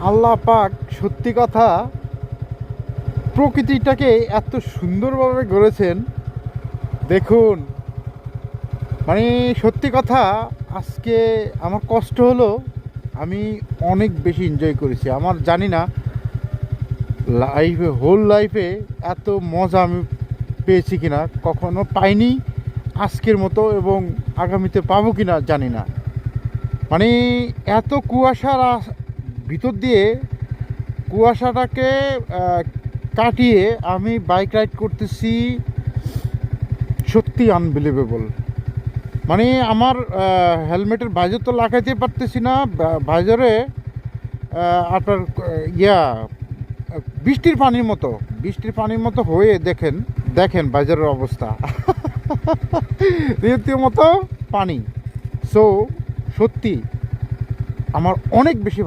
আল্লাহ পাক সত্যি কথা প্রকৃতিটাকে এত সুন্দরভাবে গড়েছেন। দেখুন, মানে সত্যি কথা, আজকে আমার কষ্ট হলো, আমি অনেক বেশি এনজয় করেছি। আমার জানি না লাইফে, হোল লাইফে এত মজা আমি পেয়েছি কিনা, কখনো পাইনি আজকের মতো, এবং আগামীতে পাবো কিনা জানি না। মানে এত কুয়াশার ভিতর দিয়ে কুয়াশাটাকে কাটিয়ে আমি বাইক রাইড করতেছি, সত্যি আনবিলিভেবল। মানে আমার হেলমেটের ভাইজার তো লাগাইতে পারতেছি না, ভাইজারে আপনার ইয়া বৃষ্টির পানির মতো হয়ে দেখেন দেখেন ভাইজারের অবস্থা। রীতিমতো পানি। সো সত্যি আমার অনেক বেশি